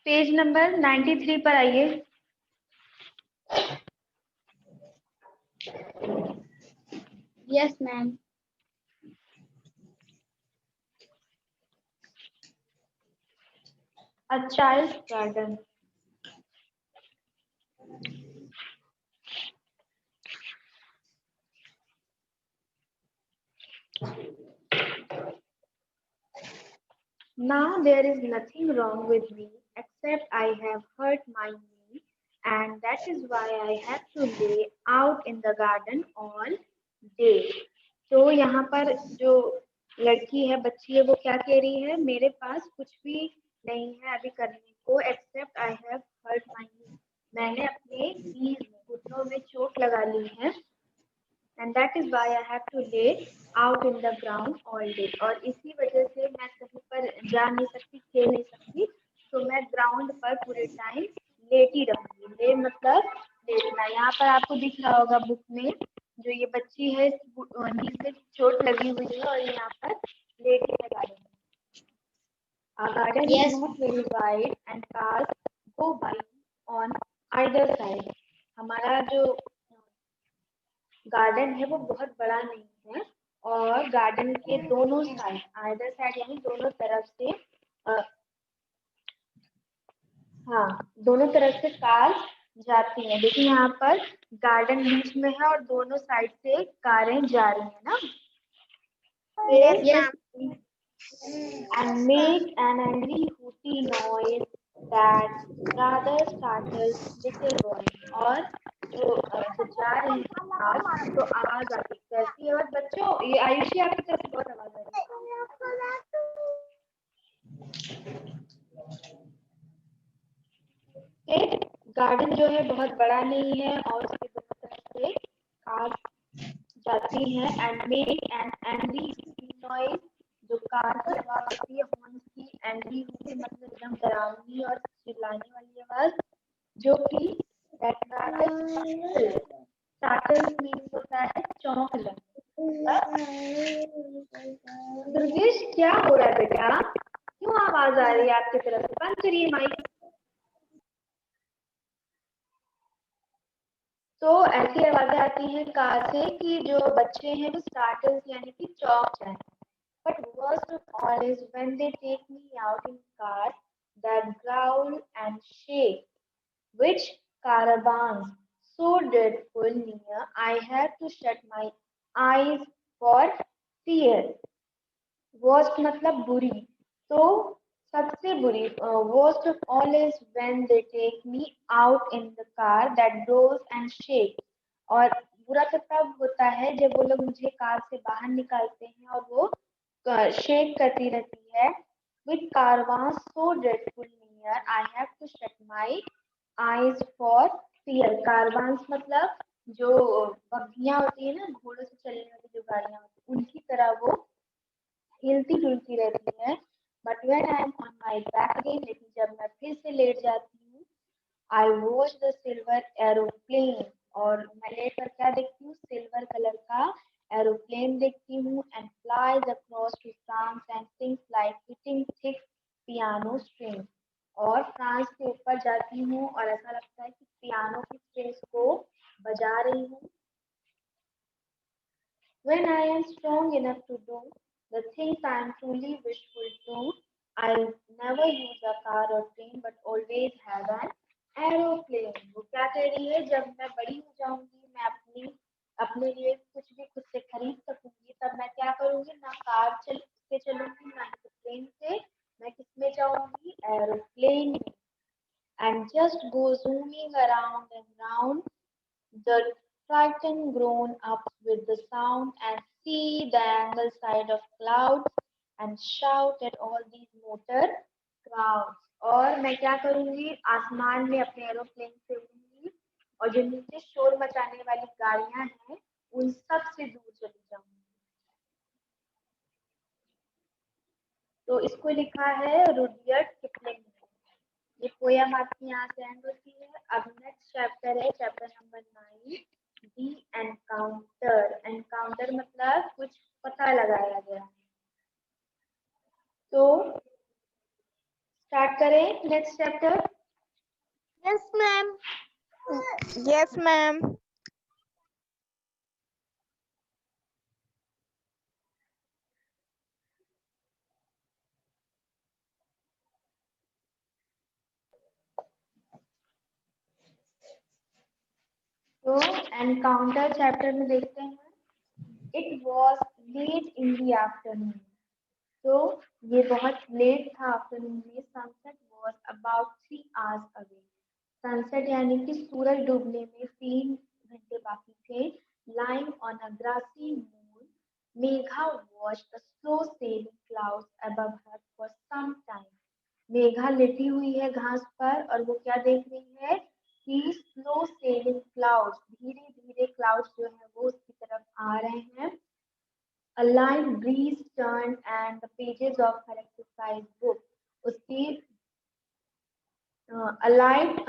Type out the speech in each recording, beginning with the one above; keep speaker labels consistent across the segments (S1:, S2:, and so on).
S1: Page number 93 पर आइए।
S2: Yes ma'am.
S1: A child's garden. Now there is nothing wrong with me except I have hurt my knee and that is why I have to lay out in the garden all day. तो यहाँ पर जो लड़की है, बच्ची है, वो क्या कह रही है, मेरे पास कुछ भी नहीं है अभी करने को except I have hurt my knee, मैंने अपने नीज घुटनों में चोट लगा ली है and that is why I have to lay out in the ground all day. और इसी वजह से मैं कहीं पर जा नहीं सकती, खेल नहीं सकती, तो मैं ग्राउंड पर पूरे टाइम लेटी रहूंगी। ले मतलब लेटना। यहाँ पर आपको दिख रहा होगा बुक में, जो ये बच्ची है नी से चोट लगी हुई है और यहाँ पर लेटी है गार्डन में। Our garden
S2: Yes.
S1: is not very wide and cars go by on either side. हमारा जो गार्डन है वो बहुत बड़ा नहीं है और गार्डन के दोनों साइड, आइदर साइड यानी दोनों तरफ से दोनों तरफ से कार जाती है। देखिए यहाँ पर गार्डन बीच में है और दोनों साइड से कारें जा रही है ना।
S2: Yes.
S1: And make an angry hooty noise that rather startles little boy. और जो जा रही है कार तो आवाज आती कैसी है। और बच्चों, ये आयुषी आपकी तरफ से बहुत आवाज आ रही है। गार्डन जो है बहुत बड़ा नहीं है और उसके दोनों तरफ से कार जाती है। And make an angry noise, जो कार की आवाज होती है हॉर्न की, एंग्री होती मतलब एकदम डरावनी और चिल्लाने वाली आवाज, जो कि स्टार्टल्स मीन्स होता है चौंक जाना। दुर्गेश क्या हो रहा है बेटा, क्यों आवाज आ रही है आपकी तरफ से? बंद करिए माइक। तो ऐसी आवाजें आती हैं कार से कि जो बच्चे हैं वो स्टार्टल्स यानी कि चौंक जाए। But worst of all is when they take me out in car that growl and shake, which caravans so dreadful near, I have to shut my eyes for fear. Worst मतलब बुरी, तो सबसे बुरी worst of all is when they take me out in the car that grows and shakes. और बुरा तो तब होता है जब वो लोग मुझे कार से बाहर निकालते हैं और वो शेक करती रहती है। With caravans so dreadful near, I have to shut my eyes for fear. caravans मतलब जो बग्घियां होती है ना, घोड़ों से चलने वाली जो गाड़ियां होती है, उनकी तरह वो हिलती जुलती रहती है। But when I am on my back again, लेकिन जब मैं फिर से लेट जाती हूँ, I watch the silver aeroplane, और मैं लेट कर क्या देखती हूँ, सिल्वर कलर का एरोप्लेन देखती हूँ। And flies across to France and sings like hitting thick piano strings, और फ्रांस के ऊपर जाती हूँ और ऐसा लगता है कि पियानो की स्ट्रिंग्स को बजा रही हूँ। When I am strong enough to do the things I am truly wishful to, I'll never use a car or train but always have an aeroplane. वो क्या कह रही है, जब मैं बड़ी हो जाऊंगी, मैं अपने लिए कुछ भी खुद से खरीद सकूंगी, तब मैं क्या करूंगी, ना कार से चलूंगी ना ही ट्रेन से, मैं किस में जाऊंगी, एरोप्लेन में। And just go zooming around and round the Triton grown up with the sound and see the angle side of clouds and shout at all these motor crowds. और मैं क्या करूंगी, आसमान में अपने एरोप्लेन से उड़ूंगी और जो नीचे शोर मचाने वाली गाड़ियां हैं उन सब से दूर चली जाऊंगी। तो इसको लिखा है रुडयर्ड किपलिंग ने। ये पोयम आपकी यहाँ से एंड होती है। अब नेक्स्ट चैप्टर है, चैप्टर नंबर 9, दी एनकाउंटर। एनकाउंटर मतलब कुछ पता लगाया गया। तो स्टार्ट करें next chapter.
S2: Yes, ma'am.
S3: Yes, ma'am.
S1: तो एनकाउंटर चैप्टर में देखते हैं। It was late in the afternoon. तो ये बहुत लेट था आफ्टरनून में। Sunset was about 3 hours away. Sunset यानी कि सूरज डूबने में 3 घंटे बाकी थे। Lying on a grassy moon, Megha watched the slow sailing clouds above her for some time. Megha लेटी हुई है घास पर और वो क्या देख रही है कि स्लो सेलिंग क्लाउड्स, धीरे धीरे क्लाउड्स जो है वो उसकी तरफ आ रहे हैं। A light breeze turned and the pages of her exercise book. उसकी a light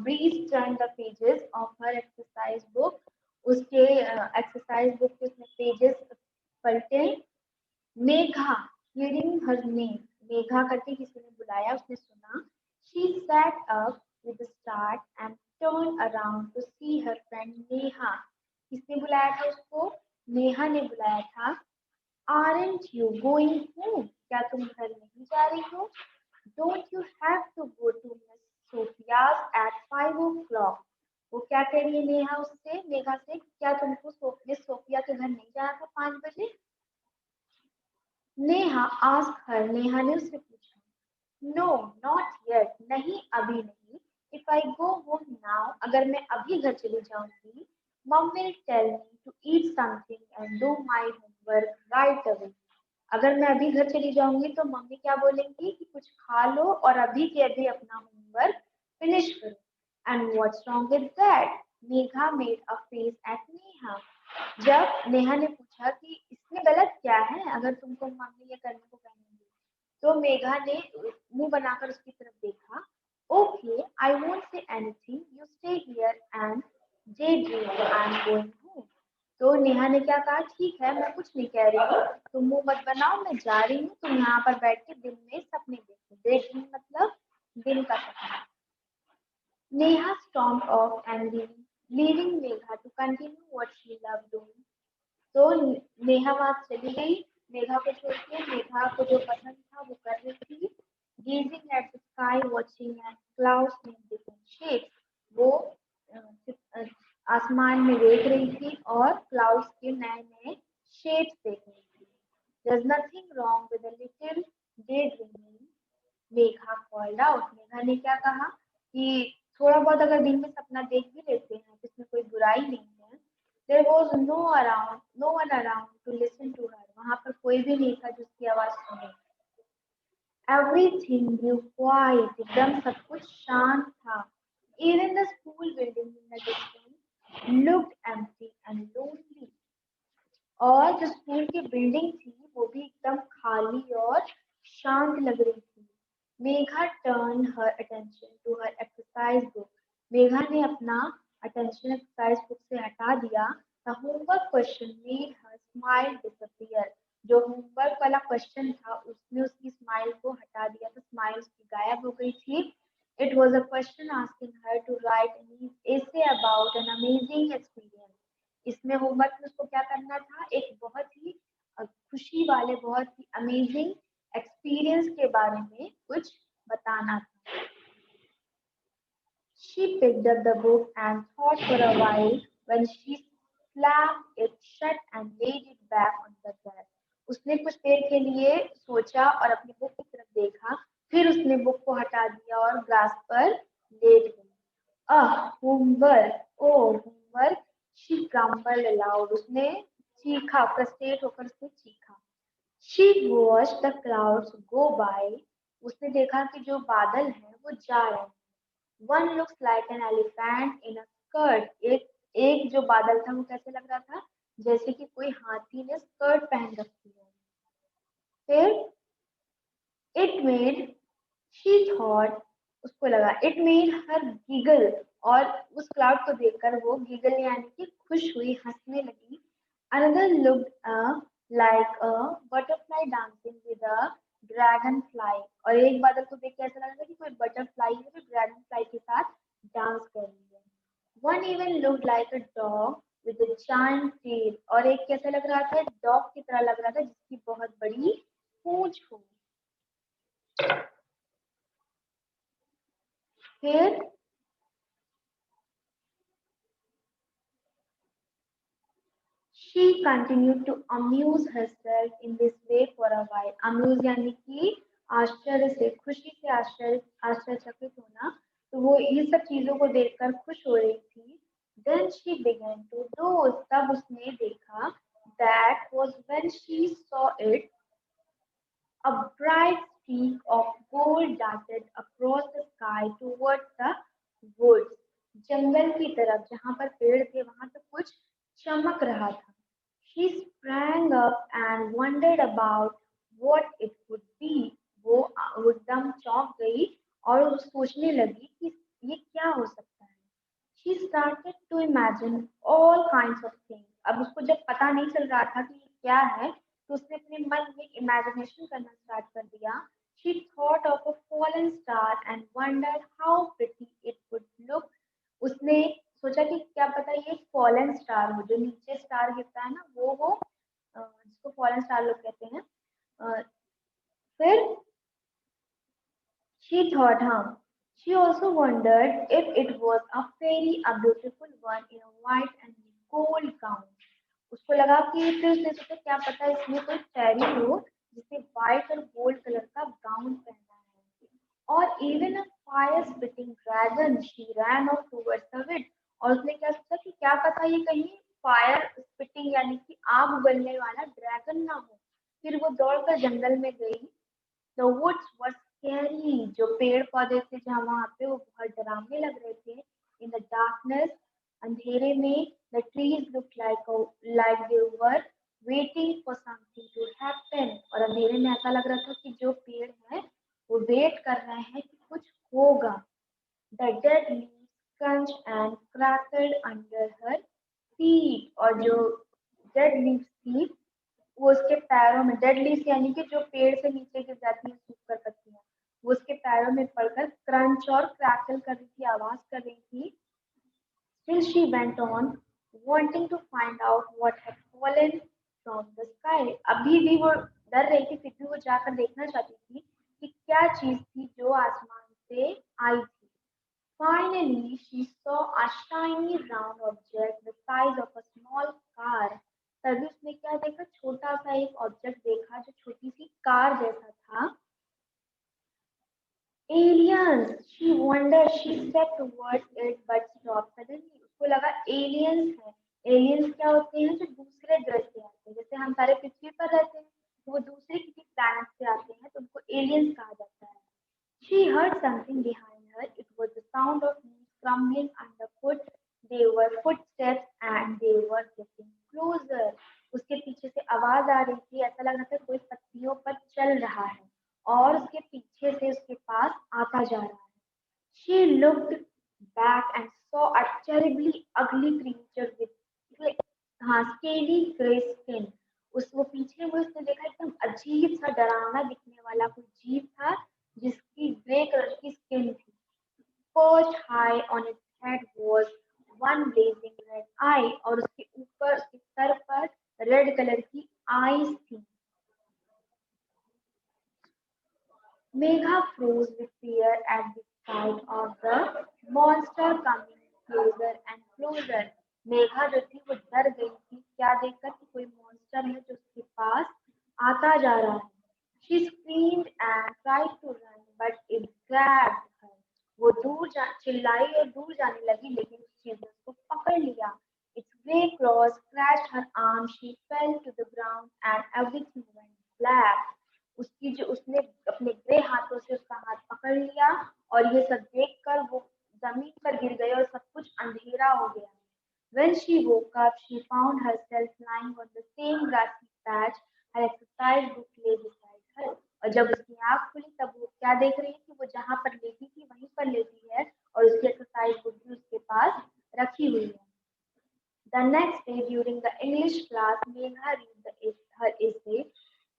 S1: breeze turned the pages of her exercise book. उसके exercise book के उसने pages पलटे। Megha, hearing her name, Megha करके किसी ने बुलाया, उसने सुना। She sat up with a start and turned around to see her friend Neha. किसने बुलाया था उसको? नेहा ने बुलाया था। Aren't you going home? क्या तुम घर नहीं जा रही हो? Don't you have to go to Miss Sophia's at 5 o'clock? वो क्या कह रही है नेहा उससे, मेघा से, क्या तुमको मिस सोफिया के घर नहीं जाना था 5 बजे? नेहा आस्क हर, नेहा ने उससे पूछा। नो नॉट येट, नहीं अभी नहीं। If I go home now, अगर मैं अभी घर चली जाऊंगी, mum will tell me to eat something and do my homework right away. अगर मैं अभी घर चली जाऊंगी तो मम्मी क्या बोलेंगी कि कुछ खा लो और अभी के अभी अपना होमवर्क फिनिश करो। And what's wrong with that? Megha made a face at Neha. जब नेहा ने पूछा कि इसमें गलत क्या है अगर तुमको मम्मी ये करने को कहेंगी, तो मेघा ने मुंह बनाकर उसकी तरफ देखा। Okay, I won't say anything, you stay here and day dream, I am going home. तो नेहा ने क्या कहा, ठीक है मैं कुछ नहीं कह रही हूँ, तुम मुंह मत बनाओ, मैं जा रही हूँ, तुम यहाँ पर बैठ के दिन में सपने देखो। डे ड्रीम मतलब दिन का सपना। Neha stormed off and leaving Megha to continue what she loved doing. तो नेहा वहां चली गई, मेघा को छोड़ के। मेघा को जो पसंद था वो कर रही थी। Gazing at the sky, watching at clouds in different shapes. वो आसमान में देख रही थी और क्लाउड्स के नए नए शेप्स देख रही थी। There's nothing wrong with a little daydreaming, Megha called out. Megha ने क्या कहा कि थोड़ा बहुत अगर दिन में सपना देख भी लेते हैं तो इसमें कोई बुराई नहीं है। There was no one around to listen to her. वहाँ पर कोई भी नहीं था जिसकी आवाज सुने। Everything grew quiet. एकदम सब कुछ शांत था। Even the school building in the distance looked empty and lonely. और जो स्कूल की बिल्डिंग थी वो भी एकदम खाली और शांत लग रही थी। Megha turn her attention to her exercise book. Megha ने अपना अटेंशन एक्सरसाइज बुक से हटा दिया। The homework question made her smile disappear. जो होमवर्क वाला क्वेश्चन था उसने उसकी स्माइल को हटा दिया, तो स्माइल उसकी गायब हो गई थी। It was a question asking her to write an essay about an amazing experience. इसमें होमवर्क में उसको क्या करना था, एक बहुत ही खुशी वाले, बहुत ही अमेजिंग एक्सपीरियंस के बारे में कुछ बताना था। She picked up the book and thought for a while. When she slammed it shut and laid it back on the desk. उसने कुछ देर के लिए सोचा और अपनी बुक की तरफ देखा, फिर उसने बुक को हटा दिया और ग्लास पर लेट गई। Homework, oh homework. She grumbled aloud. उसने चीखा, फ्रस्ट्रेट होकर उसने चीखा। She watched the clouds go by. उसने देखा कि जो बादल हैं वो जा रहे हैं। One looks like an elephant in a skirt. एक जो बादल था वो कैसे लग रहा था, जैसे कि कोई हाथी ने स्कर्ट पहन रखी है। फिर it made, she thought, उसको लगा, it made her giggle. और उस क्लाउड को देखकर वो गिगल यानी कि खुश हुई, हंसने लगी। Another looked like a butterfly dancing with a dragon fly, और एक बादल को देख के ऐसा लग रहा था कि कोई बटरफ्लाई है जो ड्रैगन फ्लाई के साथ डांस कर रही है। One even looked like a dog with a giant tail, और एक कैसा लग रहा था, डॉग की तरह लग रहा था जिसकी बहुत बड़ी पूंछ हो। फिर she continued to amuse herself in this way for a while. Amuse यानी कि आश्चर्य से, खुशी से आश्चर्यचकित होना, तो वो ये सब चीजों को देखकर खुश हो रही थी। Then she began to doze, तब उसने देखा, that was when she saw it, a bright streak of gold darted across the sky towards the woods. जंगल की तरफ, जहां पर पेड़ थे वहां तो कुछ चमक रहा था। She sprang up and wondered about what it could be. वो एकदम चौंक गई और वो सोचने लगी कि ये क्या हो सकता है। She started to imagine all kinds of things. अब उसको जब पता नहीं चल रहा था कि ये क्या है, तो उसने अपने मन में इमेजिनेशन करना स्टार्ट कर दिया। She thought of a fallen star and wondered how pretty it would look. उसने सोचा कि क्या पता ये फॉलन स्टार हो, जो नीचे स्टार गिरता है ना, वो हो, जिसको फॉलन स्टार लोग कहते हैं। फिर she thought, she also wondered if it was a fairy, a beautiful one in a white and gold gown. उसको लगा कि फिर उसने सोचा क्या पता इसमें कोई फेरी हो जिसने व्हाइट और गोल्ड कलर का गाउन पहना है। और even a fire spitting dragon, she ran off towards the wind, और उसने क्या सोचा कि क्या पता ये कहीं फायर स्पिटिंग यानी कि आग उगलने वाला ड्रैगन ना हो। फिर वो दौड़कर जंगल में गई। The woods were scary, जो पेड़ पौधे थे जहाँ वहाँ पे वो बहुत डरावने लग रहे थे। In the darkness, अंधेरे में, the trees looked like they were waiting for something to happen, और अंधेरे में ऐसा लग रहा था कि जो पेड़ है वो वेट कर रहे हैं कि कुछ होगा। The dead leaves crunched and crackled under her feet, और जो dead leaves थी वो उसके पैरों में, डेड लीव्स यानी कि जो पेड़ से नीचे गिर जाती है सूखकर पत्तियां, वो उसके पैरों में पड़कर क्रंच और क्रैकल कर रही थी, आवाज कर रही थी। Still she went on, wanting to find out what had fallen from the sky. अभी भी वो डर रही थी, फिर भी वो जाकर देखना चाहती थी कि क्या चीज थी जो आसमान से आई थी। Finally, she saw a shiny round object the size of a small car. तभी उसने क्या देखा, छोटा सा एक ऑब्जेक्ट देखा जो छोटी सी कार जैसा था। Aliens, she wondered. She stepped towards it but stopped suddenly. उसको लगा एलियंस है। एलियंस क्या होते हैं, जो दूसरे ग्रह से आते हैं, जैसे हम सारे पृथ्वी पर रहते हैं तो वो दूसरे किसी प्लैनेट से आते हैं तो उनको एलियंस कहा जाता है। She heard something behind her. It was the sound of leaves crumbling underfoot. They were footsteps and they were getting closer. उसके पीछे से आवाज आ रही थी, ऐसा लग रहा था कोई पत्तियों पर चल रहा है और उसके पीछे से उसके पास आता जा रहा है। She looked back and saw a terribly ugly creature with scaly gray skin. वो पीछे में उसने देखा एकदम अजीब सा डरावना दिखने वाला कोई जीव था जिसकी ग्रे कलर की स्किन थी। Perched high on its head was one blazing red eye, और उसके ऊपर उसके सर पर रेड कलर की आईज थी। Megha froze with fear at the sight of the monster coming closer and closer. Megha जो थी वो डर गई थी क्या देखकर कि कोई मॉन्स्टर है जो उसके पास आता जा रहा है। She screamed and tried to run, but it grabbed her. वो चिल्लाई और दूर जाने लगी, लेकिन उस चीज ने उसको पकड़ लिया। Its grey claws scratched her arm. She fell to the ground and everything went black. उसने अपने ग्रे हाथों से उसका हाथ पकड़ लिया और ये सब देखकर वो जमीन पर गिर गई और सब कुछ अंधेरा हो गया। When she woke up, she found herself lying on the same grassy patch. Her exercise book lay beside her. और जब उसकी आँख खुली तब वो क्या देख रही थी, वो जहाँ पर लेटी थी वहीं पर लेटी है और उसकी एक्सरसाइज बुक भी उसके पास रखी हुई है। The next day during the English class, Megha read her essay.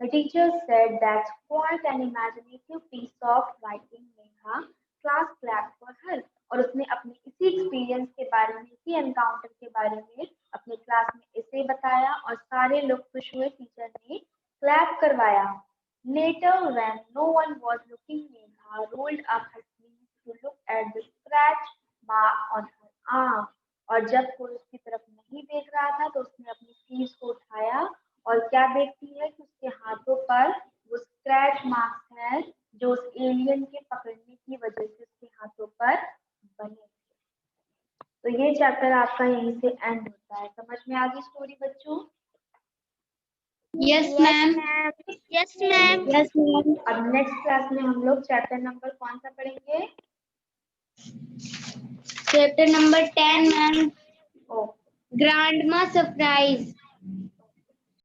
S1: The teacher said, "That's quite difficult and imaginative piece of writing, Megha. Class clapped for her. और उसने अपने इसी एक्सपीरियंस के बारे में, इसी एनकाउंटर के बारे में अपने क्लास में ऐसे बताया और सारे लोग खुश हुए. टीचर ने क्लैप करवाया. Later, when no one was looking, Megha rolled up her sleeves to look at the scratch mark on her arm. और जब कोई उसकी तरफ नहीं देख रहा था तो उसने अपनी स्लीव्स को उठाया और क्या देखती है कि उसके हाथों पर वो स्क्रैच मार्क्स है जो उस एलियन के पकड़ने की वजह से उसके हाथों पर बने थे. तो ये चैप्टर आपका यहीं से एंड होता है. समझ में आ गई स्टोरी बच्चों?
S2: Yes, ma'am. Yes, ma'am. Yes, ma'am.
S1: अब नेक्स्ट क्लास में हम लोग चैप्टर नंबर कौन सा पढ़ेंगे?
S2: Chapter number 10, ma'am.
S1: ओ
S2: Grandma surprise.